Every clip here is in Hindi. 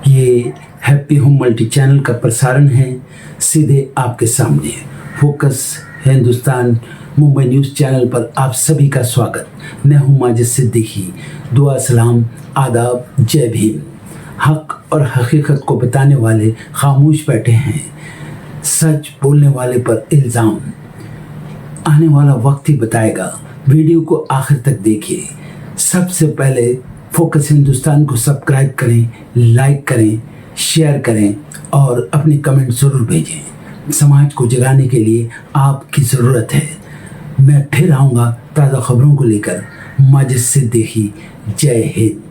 ये हैप्पी होम मल्टी चैनल का प्रसारण है सीधे आपके सामने। Focus Hindustan Mumbai news channel पर आप सभी का स्वागत। मैं हूं माजिद सिद्दीकी। दुआ सलाम आदाब जय भीम। हक और हकीकत को बताने वाले खामोश बैठे हैं, सच बोलने वाले पर इल्ज़ाम। आने वाला वक्त ही बताएगा। वीडियो को आखिर तक देखिए। सबसे पहले फोकस हिंदुस्तान को सब्सक्राइब करें, लाइक करें, शेयर करें और अपने कमेंट ज़रूर भेजें। समाज को जगाने के लिए आपकी ज़रूरत है। मैं फिर आऊँगा ताज़ा खबरों को लेकर। माजिद सिद्दीकी, जय हिंद।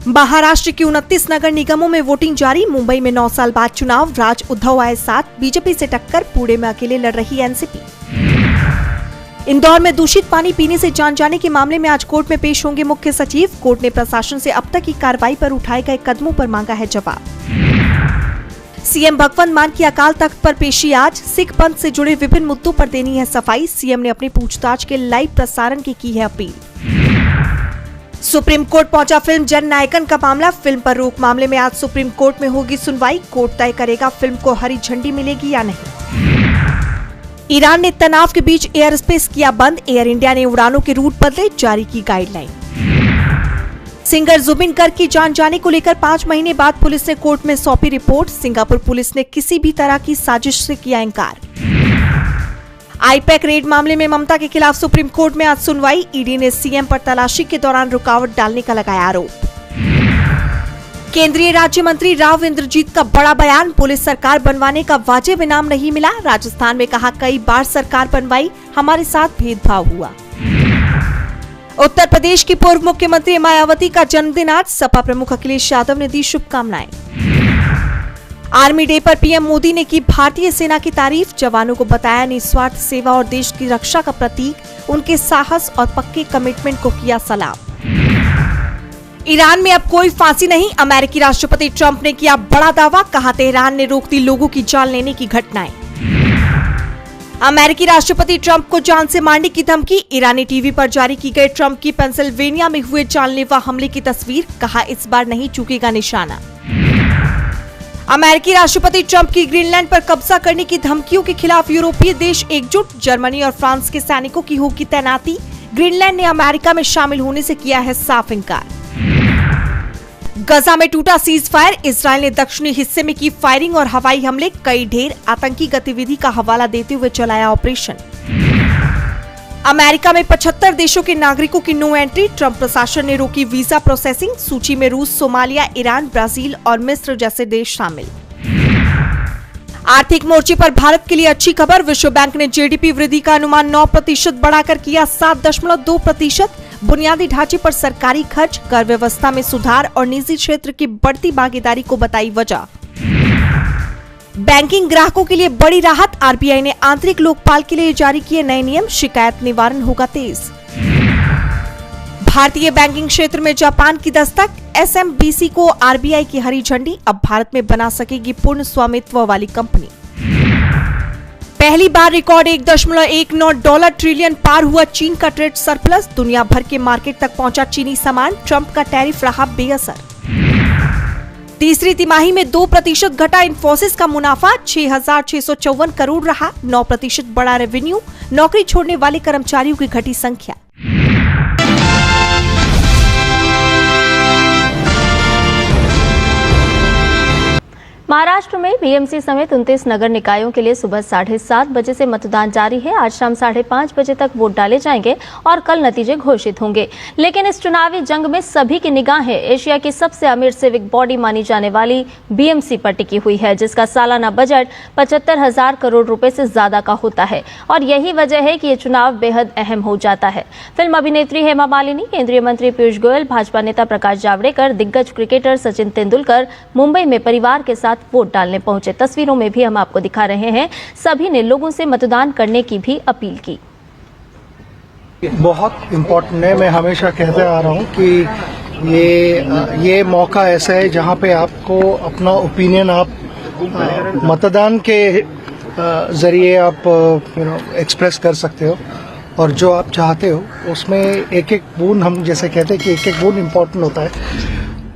महाराष्ट्र की 29 नगर निगमों में वोटिंग जारी। मुंबई में 9 साल बाद चुनाव। राज उद्धव आए साथ, बीजेपी से टक्कर। पुणे में अकेले लड़ रही एनसीपी। इंदौर में दूषित पानी पीने से जान जाने के मामले में आज कोर्ट में पेश होंगे मुख्य सचिव। कोर्ट ने प्रशासन से अब तक की कार्रवाई पर उठाए गए कदमों पर मांगा है जवाब। सीएम भगवंत मान की अकाल तख्त पर पेशी आज। सिख पंथ से जुड़े विभिन्न मुद्दों पर देनी है सफाई। सीएम ने अपनी पूछताछ के लाइव प्रसारण की है अपील। सुप्रीम कोर्ट पहुंचा फिल्म जन नायकन का मामला। फिल्म पर रोक मामले में आज सुप्रीम कोर्ट में होगी सुनवाई। कोर्ट तय करेगा फिल्म को हरी झंडी मिलेगी या नहीं। ईरान ने तनाव के बीच एयर स्पेस किया बंद। एयर इंडिया ने उड़ानों के रूट बदले, जारी की गाइडलाइन। सिंगर जुबिन गर्ग की जान जाने को लेकर 5 महीने बाद पुलिस ने कोर्ट में सौंपी रिपोर्ट। सिंगापुर पुलिस ने किसी भी तरह की साजिश से किया इंकार। आईपैक रेड मामले में ममता के खिलाफ सुप्रीम कोर्ट में आज सुनवाई। ईडी ने सीएम पर तलाशी के दौरान रुकावट डालने का लगाया आरोप। केंद्रीय राज्य मंत्री राव इंद्रजीत का बड़ा बयान। पुलिस सरकार बनवाने का वाजिब इनाम नहीं मिला। राजस्थान में कहा, कई बार सरकार बनवाई, हमारे साथ भेदभाव हुआ। उत्तर प्रदेश की पूर्व मुख्यमंत्री मायावती का जन्मदिन आज। सपा प्रमुख अखिलेश यादव ने दी शुभकामनाएं। आर्मी डे पर पीएम मोदी ने की भारतीय सेना की तारीफ। जवानों को बताया निस्वार्थ सेवा और देश की रक्षा का प्रतीक। उनके साहस और पक्के कमिटमेंट को किया सलाम। ईरान में अब कोई फांसी नहीं। अमेरिकी राष्ट्रपति ट्रंप ने किया बड़ा दावा। कहा, तेहरान ने रोक दी लोगों की जान लेने की घटनाएं। अमेरिकी राष्ट्रपति ट्रंप को जान से मारने की धमकी। ईरानी टीवी पर जारी की गई ट्रंप की पेंसिल्वेनिया में हुए जानलेवा हमले की तस्वीर। कहा, इस बार नहीं चूकेगा निशाना। अमेरिकी राष्ट्रपति ट्रंप की ग्रीनलैंड पर कब्जा करने की धमकियों के खिलाफ यूरोपीय देश एकजुट। जर्मनी और फ्रांस के सैनिकों की होगी तैनाती। ग्रीनलैंड ने अमेरिका में शामिल होने से किया है साफ इंकार। गजा में टूटा सीज फायर। इजरायल ने दक्षिणी हिस्से में की फायरिंग और हवाई हमले। कई ढेर आतंकी गतिविधि का हवाला देते हुए चलाया ऑपरेशन। अमेरिका में 75 देशों के नागरिकों की नो एंट्री। ट्रंप प्रशासन ने रोकी वीजा प्रोसेसिंग। सूची में रूस, सोमालिया, ईरान, ब्राजील और मिस्र जैसे देश शामिल। आर्थिक मोर्चे पर भारत के लिए अच्छी खबर। विश्व बैंक ने जीडीपी वृद्धि का अनुमान 9% बढ़ाकर किया 7.2%। बुनियादी ढांचे पर सरकारी खर्च, कर व्यवस्था में सुधार और निजी क्षेत्र की बढ़ती भागीदारी को बताई वजह। बैंकिंग ग्राहकों के लिए बड़ी राहत। आरबीआई ने आंतरिक लोकपाल के लिए जारी किए नए नियम। शिकायत निवारण होगा तेज। भारतीय बैंकिंग क्षेत्र में जापान की दस्तक। एसएमबीसी को आरबीआई की हरी झंडी। अब भारत में बना सकेगी पूर्ण स्वामित्व वाली कंपनी। पहली बार रिकॉर्ड $1.19 ट्रिलियन पार हुआ चीन का ट्रेड सरप्लस। दुनिया भर के मार्केट तक पहुंचा चीनी सामान। ट्रंप का टैरिफ रहा बेअसर। तीसरी तिमाही में 2% घटा इन्फोसिस का मुनाफा। 6,654 करोड़ रहा। 9% बढ़ा रेवेन्यू। नौकरी छोड़ने वाले कर्मचारियों की घटी संख्या। महाराष्ट्र में बीएमसी समेत 29 नगर निकायों के लिए सुबह 7:30 बजे से मतदान जारी है। आज शाम 5:30 बजे तक वोट डाले जाएंगे और कल नतीजे घोषित होंगे। लेकिन इस चुनावी जंग में सभी की निगाहें एशिया की सबसे अमीर सिविक बॉडी मानी जाने वाली बीएमसी पर टिकी हुई है, जिसका सालाना बजट 75,000 करोड़ रुपए से ज्यादा का होता है। और यही वजह है कि ये चुनाव बेहद अहम हो जाता है। फिल्म अभिनेत्री हेमा मालिनी, केंद्रीय मंत्री पीयूष गोयल, भाजपा नेता प्रकाश जावड़ेकर, दिग्गज क्रिकेटर सचिन तेंदुलकर मुंबई में परिवार के साथ वोट डालने पहुंचे। तस्वीरों में भी हम आपको दिखा रहे हैं। सभी ने लोगों से मतदान करने की भी अपील की। बहुत इम्पोर्टेंट है। मैं हमेशा कहते आ रहा हूँ कि ये मौका ऐसा है जहाँ पे आपको अपना ओपिनियन आप मतदान के जरिए आप एक्सप्रेस कर सकते हो और जो आप चाहते हो उसमें एक एक बूंद, हम जैसे कहते हैं कि एक एक बूंद इम्पोर्टेंट होता है।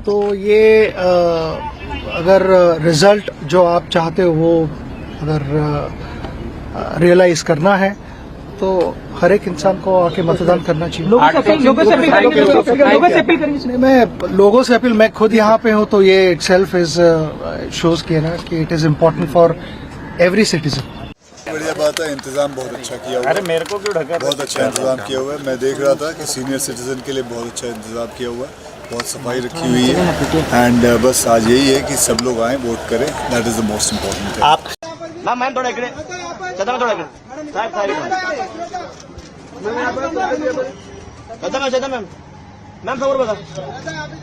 तो ये अगर रिजल्ट जो आप चाहते हो वो अगर रियलाइज करना है तो हर एक इंसान को आके मतदान करना चाहिए। मैं लोगों से अपील, मैं खुद यहाँ पे हूँ तो ये इटसेल्फ इज शोज किया ना कि it is important for every citizen. बढ़िया बात है, इंतजाम बहुत अच्छा किया हुआ है। अरे मेरे को क्यों ढका? बहुत अच्छा इंतजाम किया हुआ है। मैं देख रहा था कि सीनियर सिटीजन के लिए बहुत अच्छा इंतजाम किया हुआ है, बहुत सफाई रखी हुई है। एंड बस आज यही है कि सब लोग आए, वोट करें, that is the most important thing. आप मैम थोड़ा इकडे चला, थोड़ा इकडे साहेब मैम मैम समोर बघा,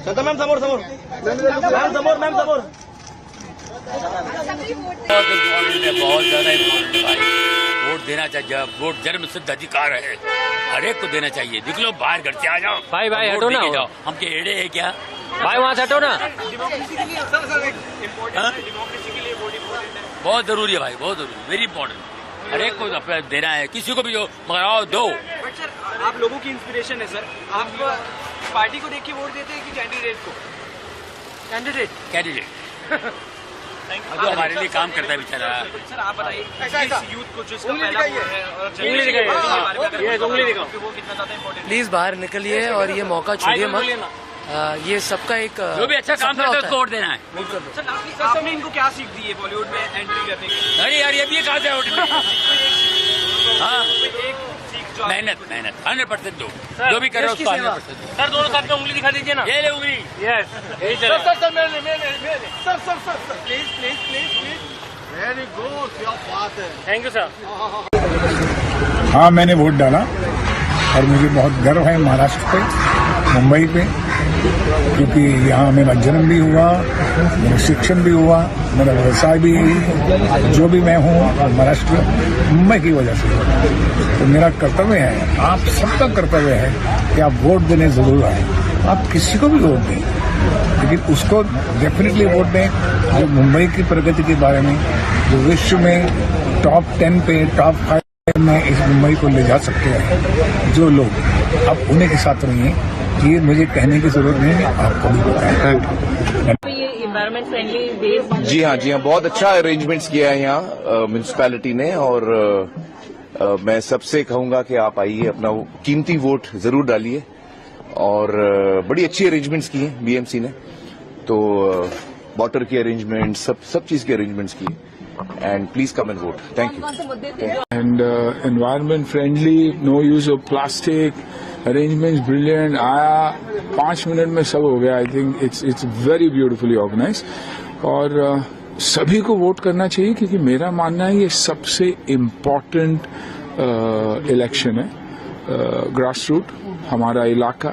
चला मैम समोर समोर मैम समोर मैम समोर। बहुत ज्यादा इम्पोर्टेंट भाई, वोट देना चाहिए। वोट जन्म सिद्ध अधिकार है, हर एक को देना चाहिए। निकलो बाहर, घर से आ जाओ। भाई हटो ना, जाओ। हम के एड़े है क्या भाई? वहाँ से हटो ना। बहुत जरूरी है भाई, बहुत जरूरी, वेरी इंपॉर्टेंट। हर एक को देना है, किसी को भी जो मगर आओ दो। बट सर आप लोगों की इंस्पिरेशन है सर, आप पार्टी को देख के वोट देते हैं कि कैंडिडेट को? कैंडिडेट जो हमारे लिए काम करता है बेचारा। सर आप बताइए यूथ को जो इसका पहला वोट है और उंगली दिखाओ, वो कितना ज्यादा इम्पोर्टेंट। प्लीज बाहर निकलिए और ये मौका छोड़िए मत। ये सबका एक जो भी अच्छा काम करता है उसको वोट देना है। सर आपने इनको क्या सीख दी है बॉलीवुड में एंट्री करने की? अरे यार ये भी कहा जाए वोट में। हाँ, मेहनत 100% दो, जो भी करे उसको 100% दो। सर दोनों साथ में उंगली दिखा दीजिए ना। ये ले उंगली। Yes sir please very good, क्या बात है। Thank you sir. हाँ, मैंने वोट डाला और मुझे बहुत गर्व है महाराष्ट्र पे, मुंबई पे, क्योंकि यहाँ मेरा जन्म भी हुआ, मेरा शिक्षण भी हुआ, मेरा व्यवसाय भी, जो भी मैं हूँ महाराष्ट्र मुंबई की वजह से। तो मेरा कर्तव्य है, आप सबका कर्तव्य है कि आप वोट देने जरूर आए। आप किसी को भी वोट दें, लेकिन उसको डेफिनेटली वोट दें जो मुंबई की प्रगति के बारे में, जो विश्व में टॉप 10 पे, टॉप 5 में इस मुंबई को ले जा सकते हैं जो लोग, आप उन्हीं के साथ रहिए। ये मुझे कहने की जरूरत नहीं है, आपको भी पता है। जी हाँ, बहुत अच्छा अरेंजमेंट्स किया है यहाँ म्यूनिसिपैलिटी ने, और मैं सबसे कहूंगा कि आप आइए, अपना कीमती वोट जरूर डालिए। और बड़ी अच्छी अरेंजमेंट्स की है बीएमसी ने, तो वाटर की अरेंजमेंट, सब चीज की अरेंजमेंट्स की है। And please come and vote. Thank you. And environment friendly, no use of plastic, arrangements brilliant. आया 5 मिनट में सब हो गया। I think it's very beautifully organized. और सभी को वोट करना चाहिए, क्योंकि मेरा मानना है ये सबसे इम्पोर्टेंट इलेक्शन है। ग्रास रूट, हमारा इलाका,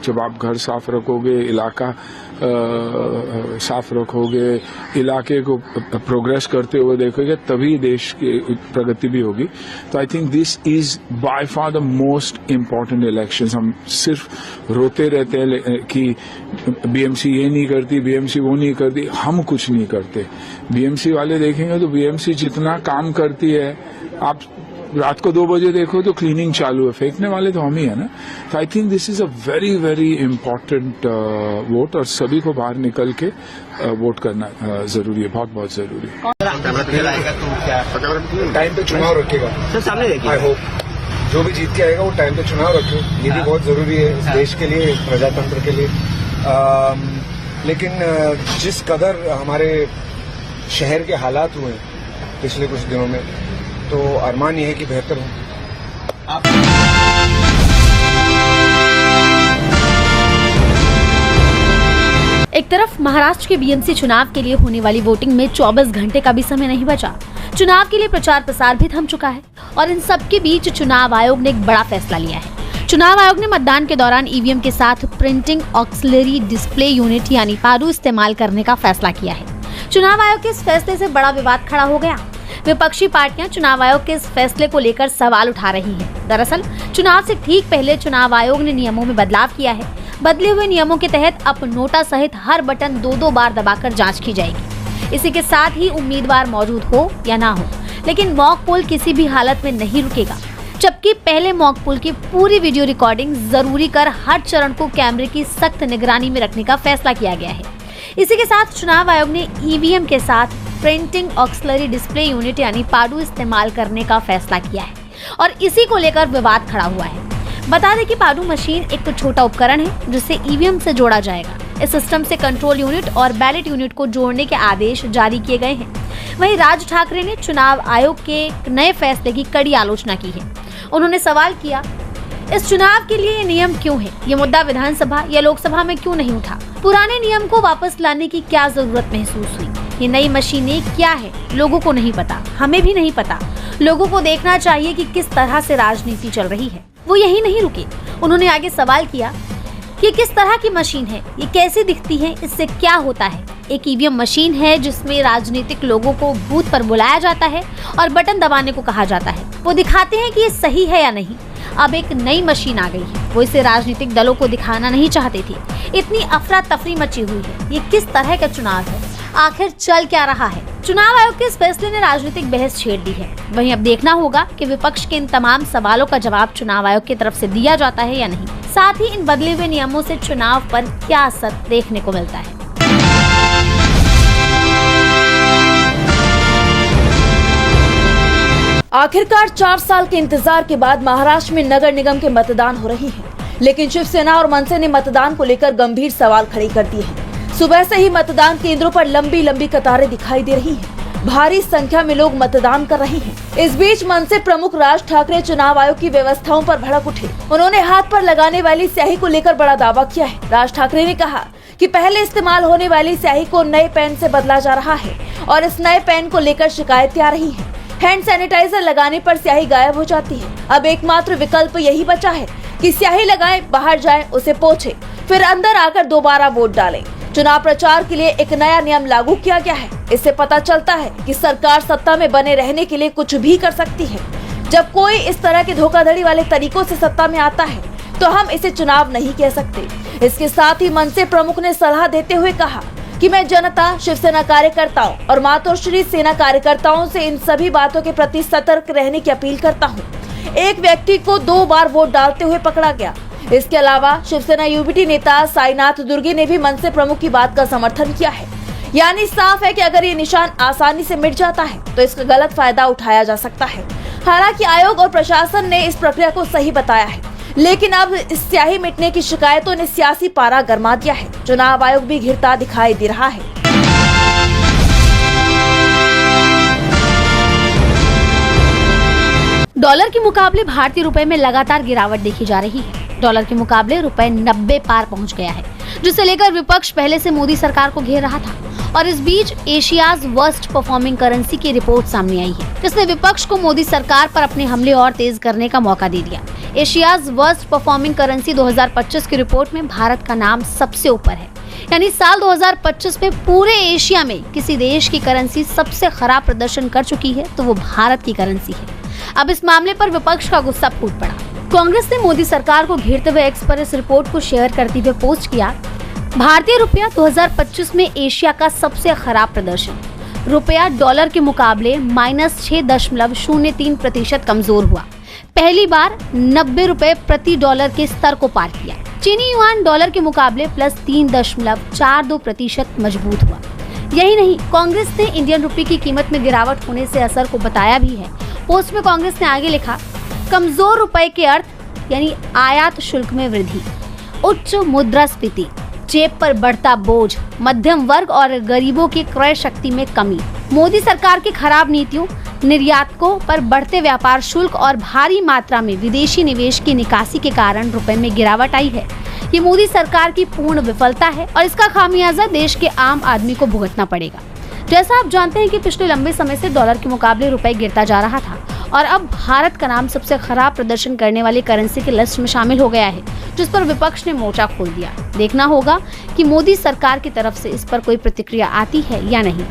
जब आप घर साफ रखोगे, इलाका साफ रखोगे, इलाके को प्रोग्रेस करते हुए देखोगे, तभी देश की प्रगति भी होगी। तो I think this is by far the most important elections. हम सिर्फ रोते रहते हैं कि बीएमसी ये नहीं करती, बीएमसी वो नहीं करती। हम कुछ नहीं करते। बीएमसी वाले देखेंगे तो बीएमसी जितना काम करती है, आप रात को 2 बजे देखो तो क्लीनिंग चालू है, फेंकने वाले तो हम ही है ना। तो I think this is a very very important vote, और सभी को बाहर निकल के वोट करना जरूरी है, बहुत जरूरी है। टाइम पे चुनाव रखेगा सर, सामने देखिए। आई होप जो भी जीत के आएगा वो टाइम पे चुनाव रखे। ये भी बहुत जरूरी है इस देश के लिए, प्रजातंत्र के लिए। लेकिन जिस कदर हमारे शहर के हालात हुए पिछले कुछ दिनों में, तो अरमान ये है कि बेहतर हो। एक तरफ महाराष्ट्र के बीएमसी चुनाव के लिए होने वाली वोटिंग में 24 घंटे का भी समय नहीं बचा। चुनाव के लिए प्रचार प्रसार भी थम चुका है, और इन सब के बीच चुनाव आयोग ने एक बड़ा फैसला लिया है। चुनाव आयोग ने मतदान के दौरान ईवीएम के साथ प्रिंटिंग ऑक्सिलरी डिस्प्ले यूनिट यानी पारू इस्तेमाल करने का फैसला किया है। चुनाव आयोग के इस फैसले से बड़ा विवाद खड़ा हो गया। विपक्षी पार्टियां चुनाव आयोग के इस फैसले को लेकर सवाल उठा रही हैं। दरअसल चुनाव से ठीक पहले चुनाव आयोग ने नियमों में बदलाव किया है। बदले हुए नियमों के तहत अब नोटा सहित हर बटन 2-2 बार दबाकर जांच की जाएगी। इसी के साथ ही उम्मीदवार मौजूद हो या ना हो, लेकिन मॉक पोल किसी भी हालत में नहीं रुकेगा। जबकि पहले मॉक पोल की पूरी वीडियो रिकॉर्डिंग जरूरी कर हर चरण को कैमरे की सख्त निगरानी में रखने का फैसला किया गया है। इसी के साथ चुनाव आयोग ने ईवीएम के साथ प्रिंटिंग ऑक्सिलरी डिस्प्ले यूनिट यानी पाडू इस्तेमाल करने का फैसला किया है और इसी को लेकर विवाद खड़ा हुआ है। बता दें कि पाडू मशीन एक छोटा उपकरण है जिसे ईवीएम से जोड़ा जाएगा। इस सिस्टम से कंट्रोल यूनिट और बैलेट यूनिट को जोड़ने के आदेश जारी किए गए हैं। वहीं राज ठाकरे ने चुनाव आयोग के नए फैसले की कड़ी आलोचना की है। उन्होंने सवाल किया, इस चुनाव के लिए ये नियम क्यों है? ये मुद्दा विधानसभा या लोकसभा में क्यों नहीं उठा? पुराने नियम को वापस लाने की क्या जरूरत महसूस हुई? ये नई मशीनें क्या है? लोगों को नहीं पता, हमें भी नहीं पता। लोगों को देखना चाहिए कि किस तरह से राजनीति चल रही है। वो यही नहीं रुके, उन्होंने आगे सवाल किया कि किस तरह की मशीन है, ये कैसी दिखती है, इससे क्या होता है? एक ईवीएम मशीन है जिसमें राजनीतिक लोगों को बूथ पर बुलाया जाता है और बटन दबाने को कहा जाता है। वो दिखाते हैं कि ये सही है या नहीं। अब एक नई मशीन आ गई है, वो इसे राजनीतिक दलों को दिखाना नहीं चाहते थे। इतनी अफरा तफरी मची हुई है। ये किस तरह का चुनाव है? आखिर चल क्या रहा है? चुनाव आयोग के इस फैसले ने राजनीतिक बहस छेड़ दी है। वहीं अब देखना होगा कि विपक्ष के इन तमाम सवालों का जवाब चुनाव आयोग की तरफ से दिया जाता है या नहीं। साथ ही इन बदले हुए नियमों से चुनाव पर क्या असर देखने को मिलता है। आखिरकार 4 साल के इंतजार के बाद महाराष्ट्र में नगर निगम के मतदान हो रही है, लेकिन शिवसेना और मनसे ने मतदान को लेकर गंभीर सवाल खड़े कर दिए हैं। सुबह से ही मतदान केंद्रों पर लंबी लंबी कतारें दिखाई दे रही हैं। भारी संख्या में लोग मतदान कर रहे हैं। इस बीच मनसे प्रमुख राज ठाकरे चुनाव आयोग की व्यवस्थाओं पर भड़क उठे। उन्होंने हाथ पर लगाने वाली स्याही को लेकर बड़ा दावा किया है। राज ठाकरे ने कहा कि पहले इस्तेमाल होने वाली स्याही को नए पेन से बदला जा रहा है और इस नए पेन को लेकर शिकायतें आ रही हैं। हैंड सैनिटाइजर लगाने पर स्याही गायब हो जाती है। अब एकमात्र विकल्प यही बचा है कि स्याही लगाएं, बाहर जाएं, उसे पोंछें, फिर अंदर आकर दोबारा वोट डालें। चुनाव प्रचार के लिए एक नया नियम लागू किया गया है। इससे पता चलता है कि सरकार सत्ता में बने रहने के लिए कुछ भी कर सकती है। जब कोई इस तरह के धोखाधड़ी वाले तरीकों से सत्ता में आता है तो हम इसे चुनाव नहीं कह सकते। इसके साथ ही मनसे प्रमुख ने सलाह देते हुए कहा कि मैं जनता, शिवसेना कार्यकर्ताओं और मातोश्री सेना कार्यकर्ताओं से इन सभी बातों के प्रति सतर्क रहने की अपील करता हूं। एक व्यक्ति को 2 बार वोट डालते हुए पकड़ा गया। इसके अलावा शिवसेना यूबीटी नेता साईनाथ दुर्गे ने भी मनसे प्रमुख की बात का समर्थन किया है। यानी साफ है कि अगर ये निशान आसानी से मिट जाता है तो इसका गलत फायदा उठाया जा सकता है। हालांकि आयोग और प्रशासन ने इस प्रक्रिया को सही बताया है, लेकिन अब इस स्याही मिटने की शिकायतों ने सियासी पारा गरमा दिया है। चुनाव आयोग भी घिरता दिखाई दे रहा है। डॉलर के मुकाबले भारतीय रुपए में लगातार गिरावट देखी जा रही है। डॉलर के मुकाबले रुपए 90 पार पहुंच गया है, जिसे लेकर विपक्ष पहले से मोदी सरकार को घेर रहा था। और इस बीच एशियाज वर्स्ट परफॉर्मिंग करेंसी की रिपोर्ट सामने आई है, जिसने विपक्ष को मोदी सरकार पर अपने हमले और तेज करने का मौका दे दिया। एशियाज वर्स्ट परफॉर्मिंग करेंसी 2025 की रिपोर्ट में भारत का नाम सबसे ऊपर है। यानी साल 2025 में पूरे एशिया में किसी देश की करेंसी सबसे खराब प्रदर्शन कर चुकी है तो वो भारत की करेंसी है। अब इस मामले पर विपक्ष का गुस्सा फूट पड़ा। कांग्रेस ने मोदी सरकार को घेरते हुए एक्स पर इस रिपोर्ट को शेयर करते हुए पोस्ट किया, भारतीय रुपया 2025 में एशिया का सबसे खराब प्रदर्शन। रुपया डॉलर के मुकाबले -6.03% कमजोर हुआ। पहली बार 90 रुपए प्रति डॉलर के स्तर को पार किया। चीनी युआन डॉलर के मुकाबले +3.42% मजबूत हुआ। यही नहीं, कांग्रेस ने इंडियन रुपये की कीमत में गिरावट होने से असर को बताया भी है। पोस्ट में कांग्रेस ने आगे लिखा, कमजोर रुपए के अर्थ यानी आयात शुल्क में वृद्धि, उच्च मुद्रास्फीति, जेब पर बढ़ता बोझ, मध्यम वर्ग और गरीबों की क्रय शक्ति में कमी, मोदी सरकार की खराब नीतियों, निर्यातकों पर बढ़ते व्यापार शुल्क और भारी मात्रा में विदेशी निवेश की निकासी के कारण रुपए में गिरावट आई है। ये मोदी सरकार की पूर्ण विफलता है और इसका खामियाजा देश के आम आदमी को भुगतना पड़ेगा। जैसा आप जानते हैं कि पिछले लंबे समय से डॉलर के मुकाबले रुपए गिरता जा रहा था और अब भारत का नाम सबसे खराब प्रदर्शन करने वाली करेंसी की लिस्ट में शामिल हो गया है, जिस पर विपक्ष ने मोर्चा खोल दिया। देखना होगा कि मोदी सरकार की तरफ से इस पर कोई प्रतिक्रिया आती है या नहीं।